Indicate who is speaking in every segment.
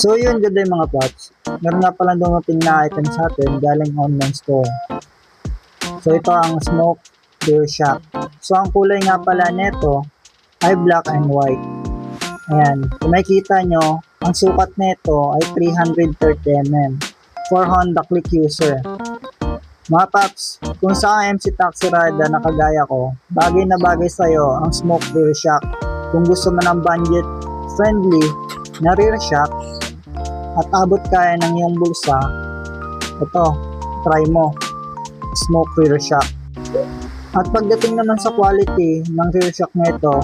Speaker 1: So yun, good day mga paps. Meron nga pala dumating na item sa atin galing online store. So ito ang Smoke Beer Shock. So ang kulay nga pala nito ay black and white. Ayan, kung makikita nyo, ang sukat nito ay 330mm for Honda Click user. Mga paps, kung sa MC Taxi Rider na kagaya ko, bagay na bagay sa'yo ang Smoke Beer Shock. Kung gusto mo ng budget friendly na rear shock at abot kaya ng iyong bulsa, ito, try mo, Smoke Rear Shock. At pagdating naman sa quality ng rear shock nito,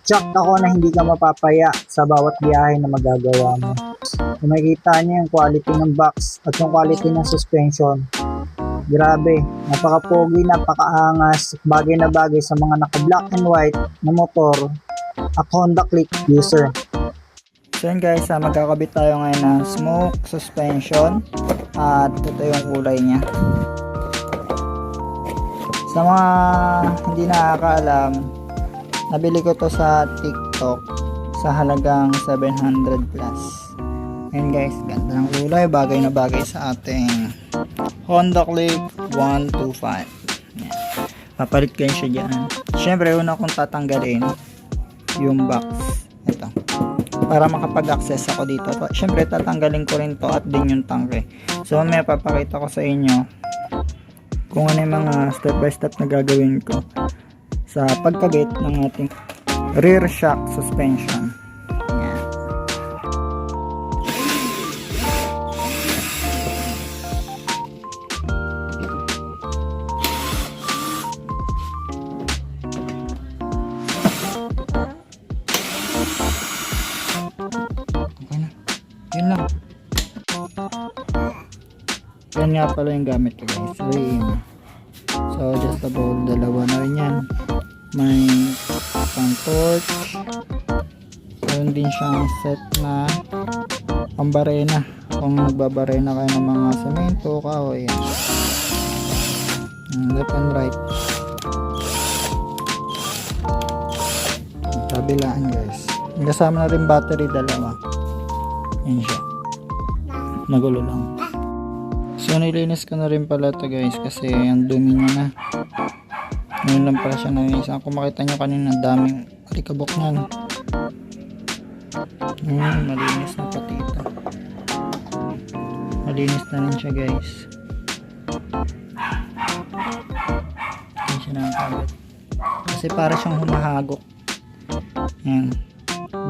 Speaker 1: check ako na hindi ka mapapaya sa bawat biyahe na magagawa mo. Kung makikita niyo yung quality ng box at yung quality ng suspension, grabe, napaka-pogi, napaka-angas, bagay na bagay sa mga naka-black and white na motor at Honda Click user. So yun guys, magkakabit tayo ngayon ng smoke suspension at ito yung kulay niya. Sa mga hindi nakakaalam, nabili ko to sa TikTok sa halagang 700 plus. Ngayon guys, ganda ng kulay, bagay na bagay sa ating Honda Click 125. Yan. Papalit kayo siya dyan. Siyempre, una kong tatanggalin yung box. Ito. Para makapag-access ako dito. Siyempre, tatanggalin ko rin to at din yung tangke. So, may papakita ko sa inyo kung ano yung mga step by step na gagawin ko sa pagkabit ng ating rear shock suspension. Yan. Okay na. Yun lang. Yan nga pala yung gamit ko guys. Rim. So adjustable, dalawa na rin yan. May pang torch. Meron din siyang set na pambarena. Kung nagbabarena kayo ng mga semento, kahoy. Left and right. Kabilaan guys. Kasama na rin battery, dalawa. Yan siya. Magulo lang. So nilinis ko na rin pala ito guys kasi ang dumi niya na. Ngayon lang pala siya nalinisan. Kung makita nyo kanina, daming alikabok niyan. Malinis na pati ito. Malinis na rin siya guys. Hindi siya nakakabit. Kasi para siyang humahagok. Yan.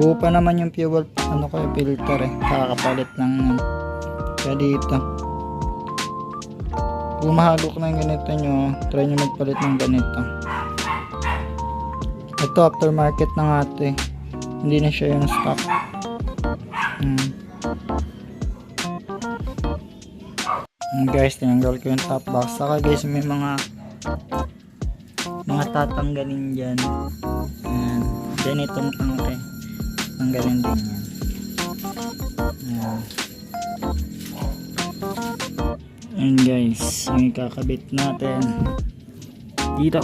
Speaker 1: Buo pa naman yung fuel filter eh. Kakapalit lang yan. Kaya dito. Kung mahagok na yung ganito nyo, try nyo magpalit ng ganito. Ito aftermarket na nga ito eh. Hindi na siya yung stock. Guys, tinanggal ko yung top box. Saka guys, may mga tatanggalin dyan. Ayan. Then itong tangke. Tanggalin din yan. Ayan. Ayan guys, yung kakabit natin dito.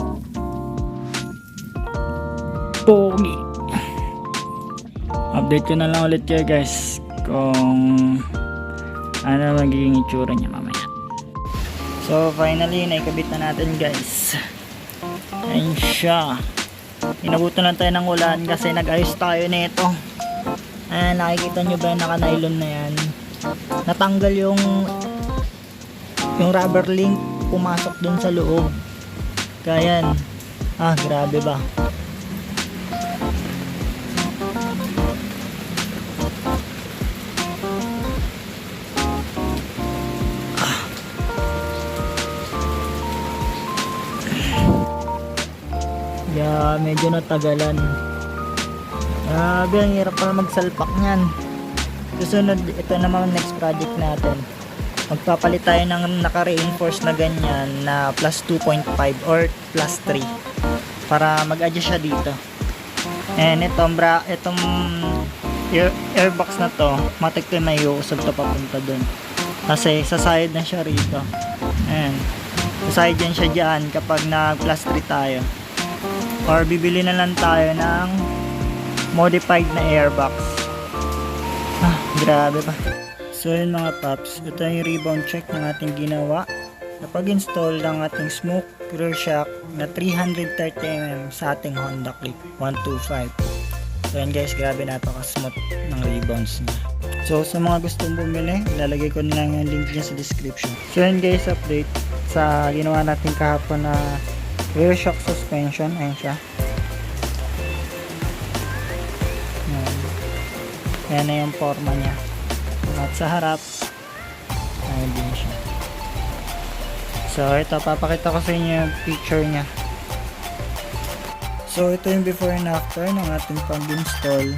Speaker 1: Pogi. Update ko na lang ulit kayo guys kung ano magiging itsura niya mamaya. So finally, naikabit na natin guys. Ayan siya. Inabutan lang tayo ng ulan kasi nag-ayos tayo nito. Ayan, nakikita nyo ba yung naka-nylon na yan? Natanggal yung rubber link, pumasok dun sa loob. Kaya yan. Grabe ba? Medyo natagalan. Grabe, ang hirap pala magsalpak nyan. Susunod, ito naman next project natin. Magpapalit tayo ng naka-reinforce na ganyan na plus 2.5 or plus 3 para mag-adjust siya dito. And itong airbox na to, matik to may usog to papunta dun kasi sa side na siya rito. Ayan, sa side yan siya dyan kapag nag plus 3 tayo, or bibili na lang tayo ng modified na airbox. Grabe pa. So yun mga paps, ito yung rebound check ng ating ginawa na pag-install ng ating smoke rear shock na 330mm sa ating Honda Click 125. So yun guys, grabe, napaka-smooth ng rebounds niya. So sa mga gustong bumili, ilalagay ko na lang yung link niya sa description. So yun guys, update sa ginawa natin kahapon na rear shock suspension. Ayan siya. Ayan na yung forma niya. At sa harap, ayan din siya. So ito, papakita ko sa inyo yung picture niya. So ito yung before and after ng ating pag-install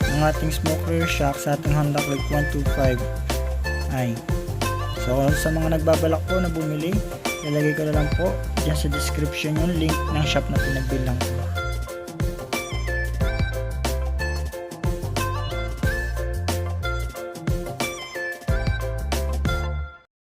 Speaker 1: ng ating smoke rear shock sa ating Honda Click 125 ay. So sa mga nagbabalak po na bumili, ilalagay ko na lang po dyan sa description yung link ng shop na pinagbilang ko.